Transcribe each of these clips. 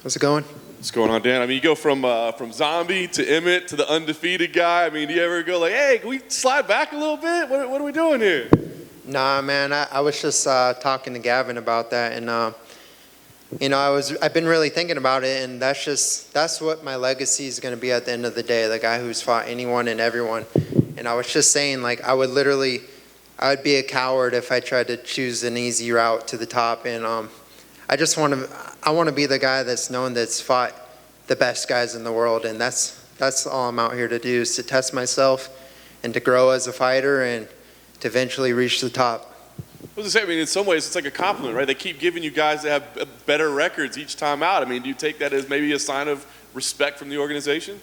How's it going? What's going on, Dan? I mean, you go from zombie to Emmett to the undefeated guy. I mean, do you ever go like, hey, can we slide back a little bit? What are we doing here? Nah, man. I was just talking to Gavin about that, and I've been really thinking about it, and that's what my legacy is going to be at the end of the day. The guy who's fought anyone and everyone. And I was just saying, like, I would be a coward if I tried to choose an easy route to the top, and I want to be the guy that's known that's fought the best guys in the world, and that's all I'm out here to do, is to test myself and to grow as a fighter and to eventually reach the top. I was gonna say, I mean, in some ways, it's like a compliment, right? They keep giving you guys that have better records each time out. I mean, do you take that as maybe a sign of respect from the organization?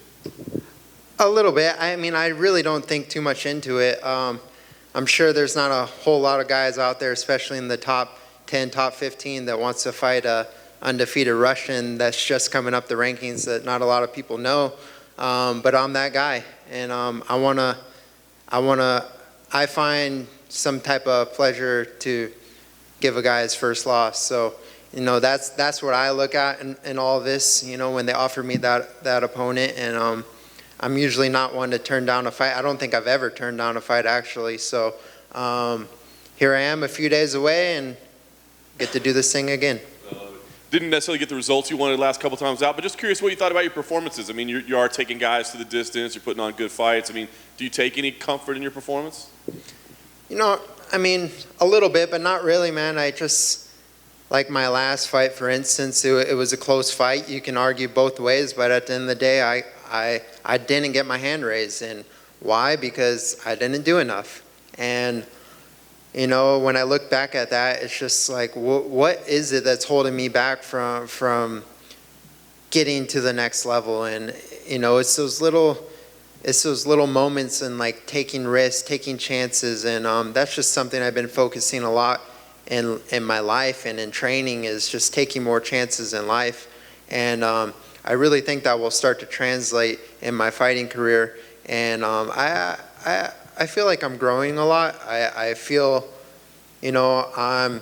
A little bit. I mean, I really don't think too much into it. I'm sure there's not a whole lot of guys out there, especially in the top 10, top 15, that wants to fight a undefeated Russian that's just coming up the rankings that not a lot of people know. But I'm that guy, and I find some type of pleasure to give a guy his first loss. So, that's what I look at in all this, when they offer me that opponent. And I'm usually not one to turn down a fight. I don't think I've ever turned down a fight, actually. So here I am a few days away and get to do this thing again. Didn't necessarily get the results you wanted last couple times out, but just curious what you thought about your performances. I mean, you are taking guys to the distance, you're putting on good fights. I mean, do you take any comfort in your performance? I mean, a little bit, but not really, man. I just, like my last fight, for instance, it was a close fight. You can argue both ways, but at the end of the day, I didn't get my hand raised. And why? Because I didn't do enough. And when I look back at that, it's just like, what is it that's holding me back from getting to the next level? And it's those little moments, and like taking risks, taking chances, and that's just something I've been focusing a lot in my life and in training, is just taking more chances in life. And I really think that will start to translate in my fighting career. And I feel like I'm growing a lot. I feel, I'm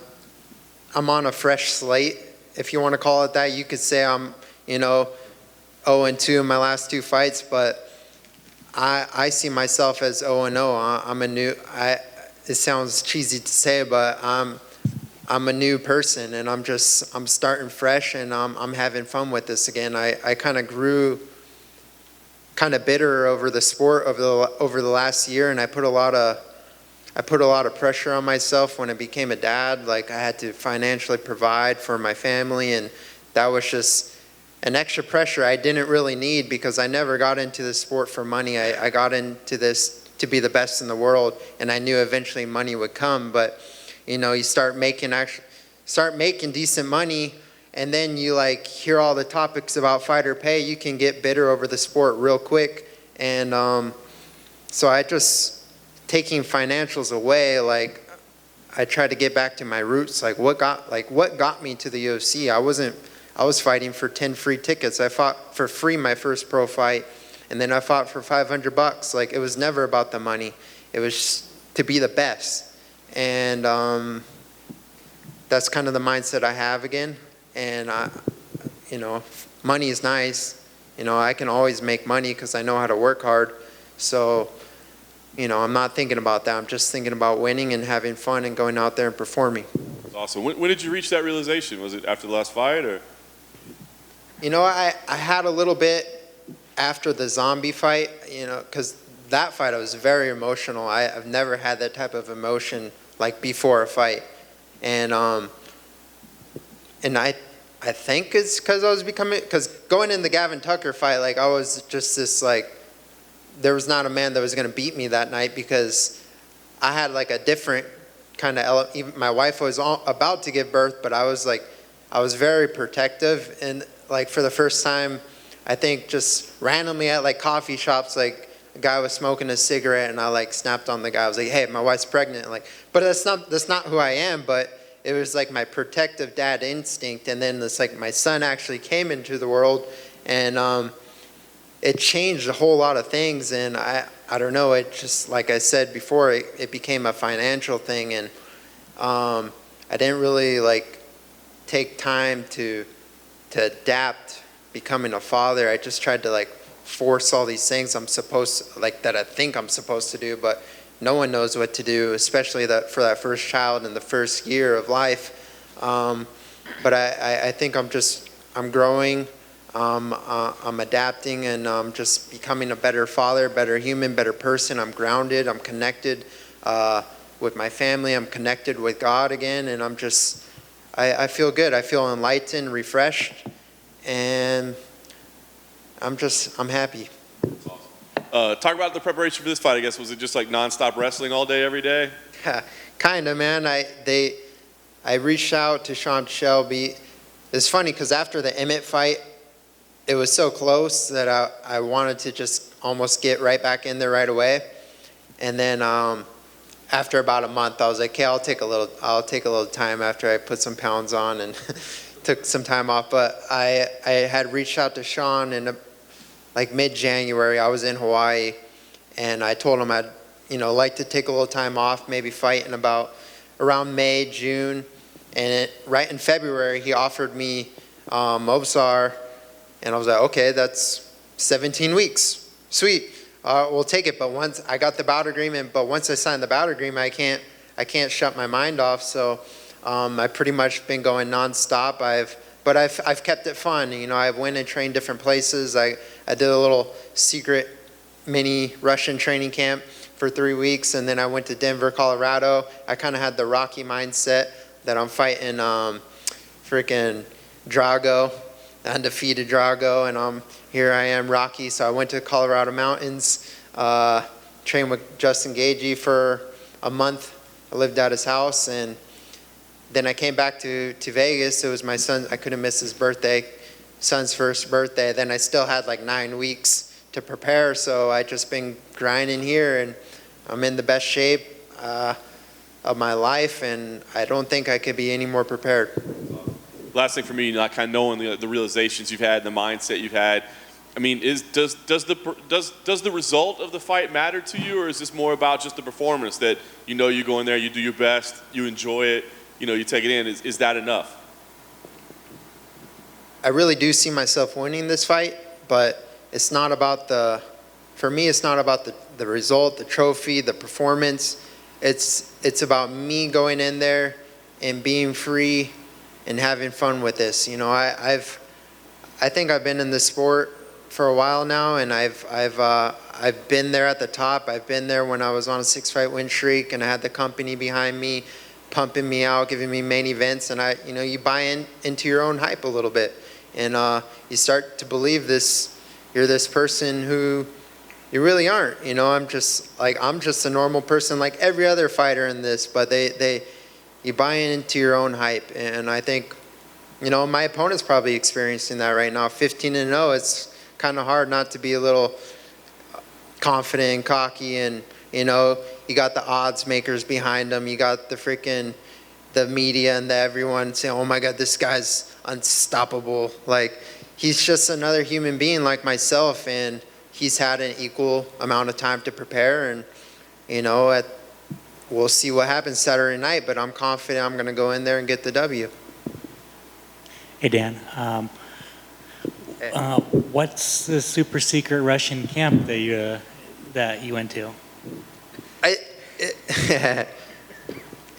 on a fresh slate, if you want to call it that. You could say I'm, 0-2 in my last two fights, but I see myself as 0-0. It sounds cheesy to say, but I'm a new person, and I'm starting fresh, and I'm having fun with this again. I kind of grew kind of bitter over the sport over the last year, and I put a lot of pressure on myself when I became a dad. Like, I had to financially provide for my family, and that was just an extra pressure I didn't really need, because I never got into this sport for money. I got into this to be the best in the world, and I knew eventually money would come. But you start making decent money, and then you hear all the topics about fighter pay. You can get bitter over the sport real quick. And so I just, taking financials away, I tried to get back to my roots. What got me to the UFC? I was fighting for 10 free tickets. I fought for free my first pro fight, and then I fought for $500. It was never about the money. It was to be the best. And that's kind of the mindset I have again. And money is nice. I can always make money because I know how to work hard. So, I'm not thinking about that. I'm just thinking about winning and having fun and going out there and performing. That's awesome. When did you reach that realization? Was it after the last fight, or? I had a little bit after the zombie fight, because that fight I was very emotional. I've never had that type of emotion before a fight. And I think it's because going in the Gavin Tucker fight, I was just this, there was not a man that was going to beat me that night, because I had a different kind of, even my wife was about to give birth, but I was very protective. And for the first time, I think just randomly at coffee shops, a guy was smoking a cigarette, and I snapped on the guy. I was like, hey, my wife's pregnant. But that's not who I am. But it was my protective dad instinct. And then this my son actually came into the world, and it changed a whole lot of things. And I don't know, it just, like I said before, it became a financial thing. And I didn't really take time to to adapt becoming a father. I just tried to like force all these things that I think I'm supposed to do, but no one knows what to do, especially for that first child in the first year of life. But I think I'm growing, I'm adapting, and I'm just becoming a better father, better human, better person. I'm grounded, I'm connected with my family, I'm connected with God again, and I feel good. I feel enlightened, refreshed, and I'm happy. Talk about the preparation for this fight, I guess. Was it just like nonstop wrestling all day, every day? Kinda, man. I reached out to Sean Shelby. It's funny because after the Emmett fight, it was so close that I wanted to just almost get right back in there right away. And then after about a month, I was like, okay, I'll take a little time after I put some pounds on and took some time off. But I had reached out to Sean in like mid-January. I was in Hawaii, and I told him I'd like to take a little time off, maybe fight in around May, June. And right in February, he offered me Mobsar, and I was like, okay, that's 17 weeks. Sweet. We'll take it. But once I got the bout agreement, but once I signed the bout agreement, I can't shut my mind off. So I've pretty much been going nonstop. But I've kept it fun. I went and trained different places. I did a little secret mini Russian training camp for 3 weeks, and then I went to Denver, Colorado. I kind of had the Rocky mindset that I'm fighting freaking Drago, undefeated Drago, and here I am, Rocky. So I went to Colorado Mountains, trained with Justin Gagey for a month. I lived at his house, and then I came back to Vegas. It was my son. I couldn't miss his birthday, son's first birthday. Then I still had like 9 weeks to prepare, so I just been grinding here, and I'm in the best shape of my life, and I don't think I could be any more prepared. Last thing for me, kind of knowing the realizations you've had, the mindset you've had. I mean, does the result of the fight matter to you, or is this more about just the performance that you go in there, you do your best, you enjoy it, you take it in? Is that enough? I really do see myself winning this fight, but it's not about for me, it's not about the result, the trophy, the performance. It's about me going in there and being free and having fun with this. I think I've been in this sport for a while now, and I've been there at the top. I've been there when I was on a 6-fight win streak, and I had the company behind me, pumping me out, giving me main events, and you buy into your own hype a little bit, and you start to believe you're this person who you really aren't. I'm just a normal person like every other fighter in this, but you buy into your own hype, and I think my opponent's probably experiencing that right now. 15-0, it's kind of hard not to be a little confident and cocky, and you got the odds makers behind them. You got the media and everyone saying, oh my God, this guy's unstoppable. Like, he's just another human being like myself, and he's had an equal amount of time to prepare, and we'll see what happens Saturday night, but I'm confident I'm going to go in there and get the W. Hey, Dan. What's the super secret Russian camp that you went to?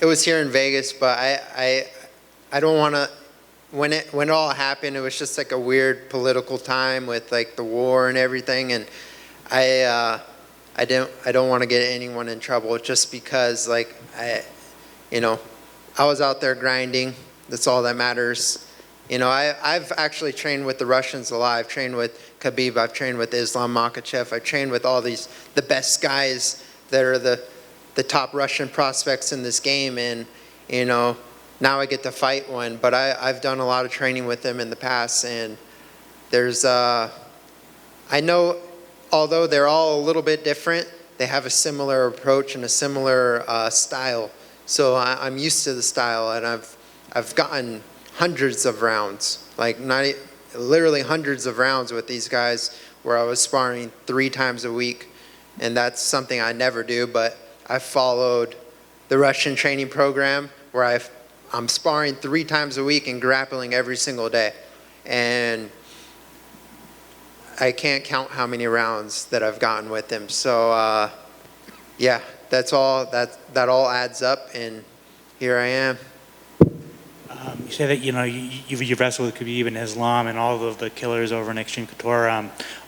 It was here in Vegas, but I don't want to. When it all happened, it was just like a weird political time with like the war and everything, and I don't want to get anyone in trouble just because I was out there grinding. That's all that matters. I've actually trained with the Russians a lot. I've trained with Khabib. I've trained with Islam Makhachev. I've trained with all the best guys that are the top Russian prospects in this game, and now I get to fight one. But I've done a lot of training with them in the past, and I know, although they're all a little bit different, they have a similar approach and a similar style. So I'm used to the style, and I've gotten hundreds of rounds, literally hundreds of rounds with these guys where I was sparring 3 times a week, and that's something I never do, but I followed the Russian training program where I'm sparring 3 times a week and grappling every single day. and I can't count how many rounds that I've gotten with him. So yeah, that's all. That all adds up, and here I am. You say that you wrestled with Khabib and Islam and all of the killers over in Extreme Couture.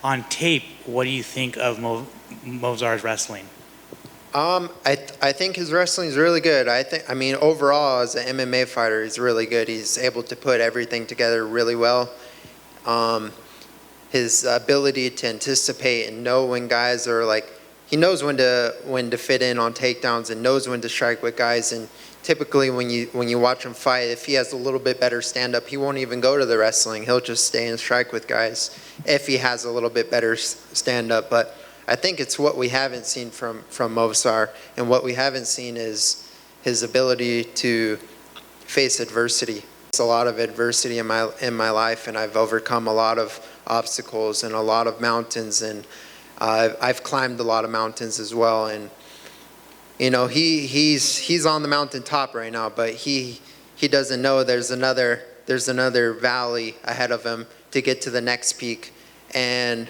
On tape, what do you think of Movsar's wrestling? I think his wrestling is really good. I mean, overall, as an MMA fighter, he's really good. He's able to put everything together really well. His ability to anticipate and know when guys are like, he knows when to fit in on takedowns and knows when to strike with guys. And typically, when you watch him fight, if he has a little bit better stand up, he won't even go to the wrestling. He'll just stay and strike with guys if he has a little bit better stand up. But I think it's what we haven't seen from Movsar, and what we haven't seen is his ability to face adversity. It's a lot of adversity in my life, and I've overcome a lot of obstacles and a lot of mountains, and I've climbed a lot of mountains as well. And you know, he's on the mountaintop right now, but he doesn't know there's another valley ahead of him to get to the next peak, and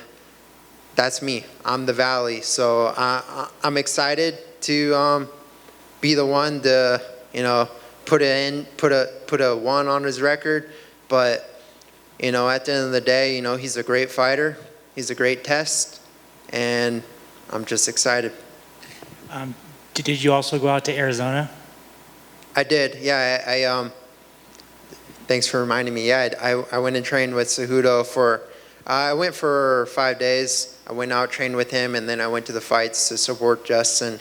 that's me. I'm the valley. So I'm excited to be the one to, you know, put a 1 on his record. But, you know, at the end of the day, you know, he's a great fighter. He's a great test, and I'm just excited. Did you also go out to Arizona? I did. Yeah. I thanks for reminding me. Yeah, I went and trained with Cejudo for. I went for 5 days. I went out, trained with him, and then I went to the fights to support Justin.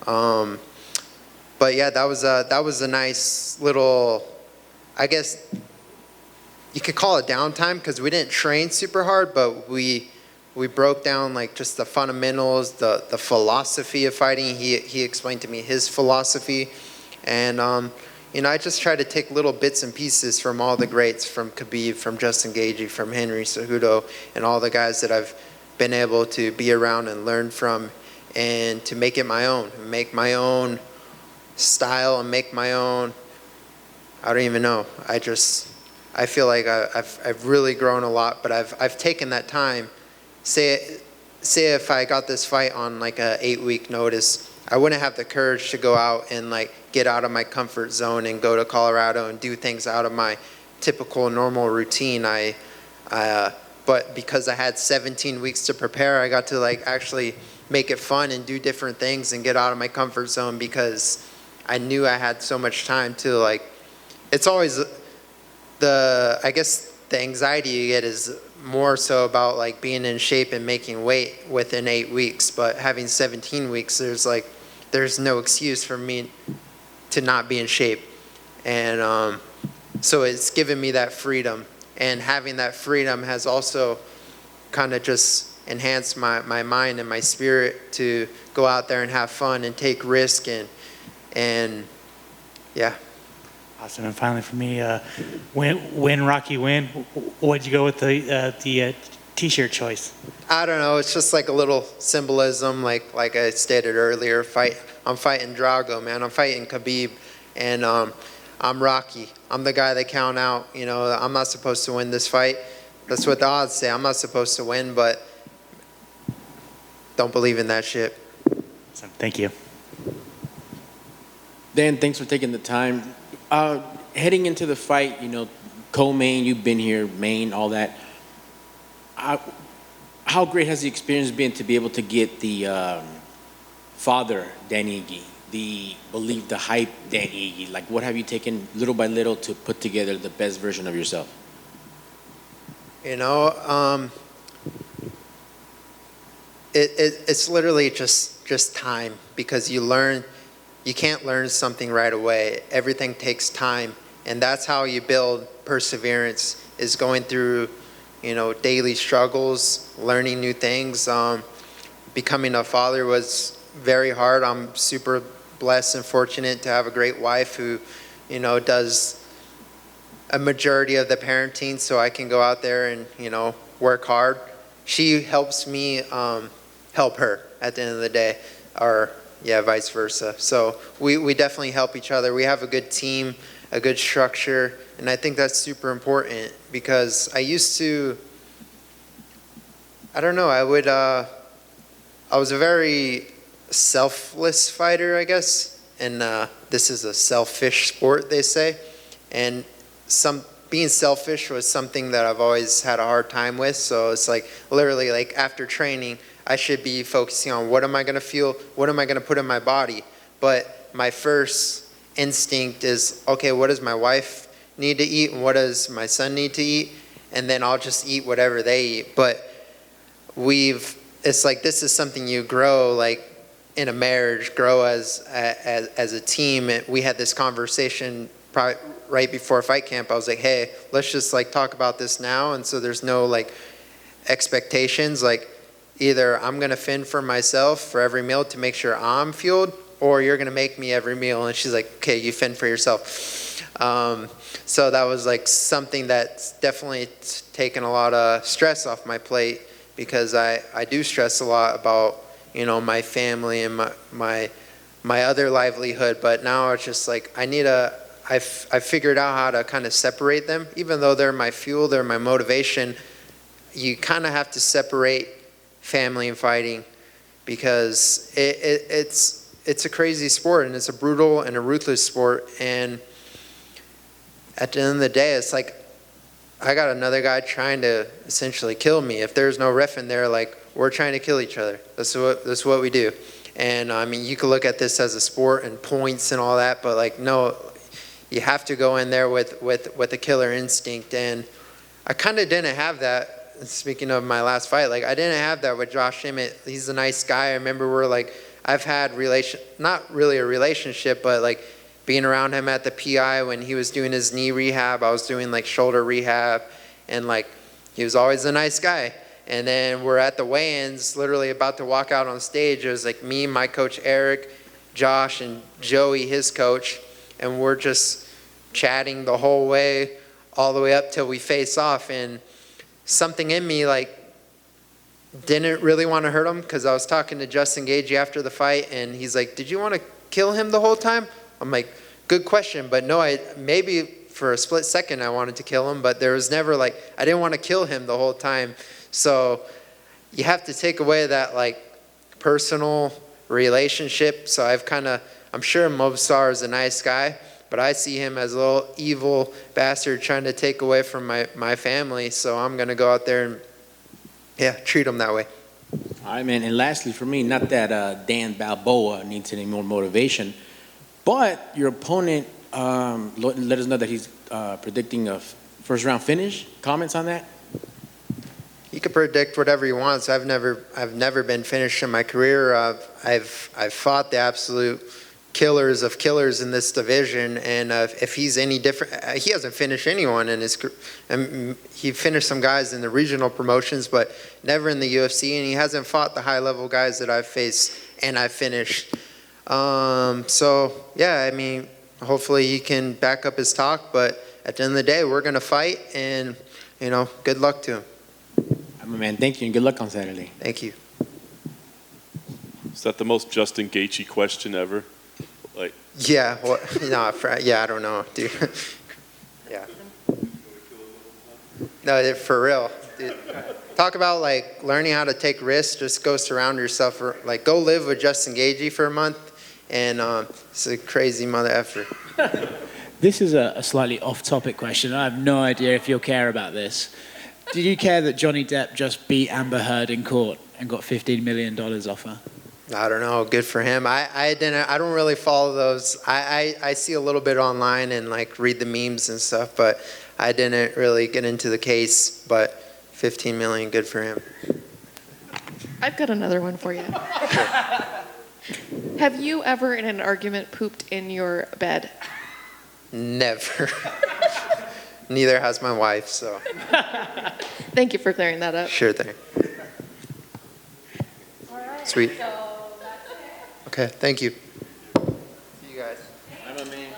But yeah, that was a nice little, I guess you could call it downtime, because we didn't train super hard, but we broke down like just the fundamentals, the philosophy of fighting. He explained to me his philosophy, and you know, I just try to take little bits and pieces from all the greats, from Khabib, from Justin Gaethje, from Henry Cejudo, and all the guys that I've been able to be around and learn from, and to make it my own, make my own style, and make my own. I don't even know. I feel like I've really grown a lot, but I've taken that time. Say if I got this fight on like a 8-week notice, I wouldn't have the courage to go out and like get out of my comfort zone and go to Colorado and do things out of my typical normal routine. But because I had 17 weeks to prepare, I got to like actually make it fun and do different things and get out of my comfort zone, because I knew I had so much time to like. It's always I guess the anxiety you get is more so about like being in shape and making weight within 8 weeks, but having 17 weeks, there's no excuse for me to not be in shape. And so it's given me that freedom, and having that freedom has also kind of just enhanced my mind and my spirit to go out there and have fun and take risk, and yeah. Awesome. And finally for me, win Rocky win, what'd you go with the t-shirt choice? I don't know. It's just like a little symbolism, like I stated earlier. I'm fighting Drago, man. I'm fighting Khabib, and I'm Rocky. I'm the guy they count out. You know, I'm not supposed to win this fight. That's what the odds say. I'm not supposed to win, but don't believe in that shit. Awesome. Thank you. Dan, thanks for taking the time. Heading into the fight, you know, co-main, you've been here, main, all that. How great has the experience been to be able to get the father, Dan Ige, the hype Dan Ige? Like, what have you taken little by little to put together the best version of yourself? You know, it's literally just time, because you can't learn something right away. Everything takes time, and that's how you build perseverance, is going through, you know, daily struggles, learning new things. Becoming a father was very hard. I'm super blessed and fortunate to have a great wife who, you know, does a majority of the parenting, so I can go out there and, you know, work hard. She helps me help her at the end of the day, or yeah, vice versa. So we definitely help each other. We have a good team. a good structure, and I think that's super important because I used to, I don't know, I was a very selfless fighter, I guess, and this is a selfish sport, they say, and being selfish was something that I've always had a hard time with. So it's like literally like after training, I should be focusing on what am I going to feel, what am I going to put in my body. But my first instinct is, okay, what does my wife need to eat and what does my son need to eat? And then I'll just eat whatever they eat. But it's like this is something you grow like in a marriage, grow as a team. And we had this conversation probably right before fight camp. I was like, hey, let's just like talk about this now. And so there's no like expectations. Like either I'm going to fend for myself for every meal to make sure I'm fueled, or you're going to make me every meal. And she's like, okay, you fend for yourself. So that was like something that's definitely taken a lot of stress off my plate because I do stress a lot about, you know, my family and my other livelihood. But now it's just like I've figured out how to kind of separate them. Even though they're my fuel, they're my motivation, you kind of have to separate family and fighting because it's a crazy sport and it's a brutal and a ruthless sport. And at the end of the day, it's like I got another guy trying to essentially kill me. If there's no ref in there, like we're trying to kill each other. That's what we do. And I mean, you could look at this as a sport and points and all that, but like no. You have to go in there with a killer instinct, and I kind of didn't have that. Speaking of my last fight, like I didn't have that with Josh Emmett. He's a nice guy. I remember I've had not really a relationship, but like being around him at the PI when he was doing his knee rehab, I was doing like shoulder rehab, and like he was always a nice guy. And then we're at the weigh-ins, literally about to walk out on stage. It was like me, my coach Eric, Josh, and Joey, his coach. And we're just chatting the whole way, all the way up till we face off. And something in me like didn't really want to hurt him because I was talking to Justin Gagey after the fight, and he's like, "Did you want to kill him the whole time?" I'm like, "Good question, but no, maybe for a split second I wanted to kill him, but there was never like I didn't want to kill him the whole time." So you have to take away that like personal relationship. So I'm sure Mobstar is a nice guy, but I see him as a little evil bastard trying to take away from my family. So I'm going to go out there and, treat him that way. All right, man. And lastly, for me, not that Dan Balboa needs any more motivation, but your opponent let us know that he's predicting a first-round finish. Comments on that? He could predict whatever he wants. I've never been finished in my career. I've fought the absolute killers of killers in this division, and if he's any different, he hasn't finished anyone in his career. He finished some guys in the regional promotions, but never in the UFC, and he hasn't fought the high-level guys that I've faced and I've finished. So, yeah, I mean, hopefully he can back up his talk, but at the end of the day, we're going to fight, and, you know, good luck to him. Man, thank you, and good luck on Saturday. Thank you. Is that the most Justin Gaethje question ever? Like, yeah, well, no, I don't know, dude. Yeah. No, for real, dude. Talk about like learning how to take risks. Just go surround yourself, like go live with Justin Gaethje for a month, and it's a crazy mother effer. This is a slightly off-topic question. I have no idea if you'll care about this. Did you care that Johnny Depp just beat Amber Heard in court and got $15 million off her? I don't know. Good for him. I don't really follow those. I see a little bit online and like read the memes and stuff, but I didn't really get into the case. But 15 million, good for him. I've got another one for you. Have you ever in an argument pooped in your bed? Never. Neither has my wife, so. Thank you for clearing that up. Sure thing. Sweet. Okay, thank you. See you guys. I'm a man.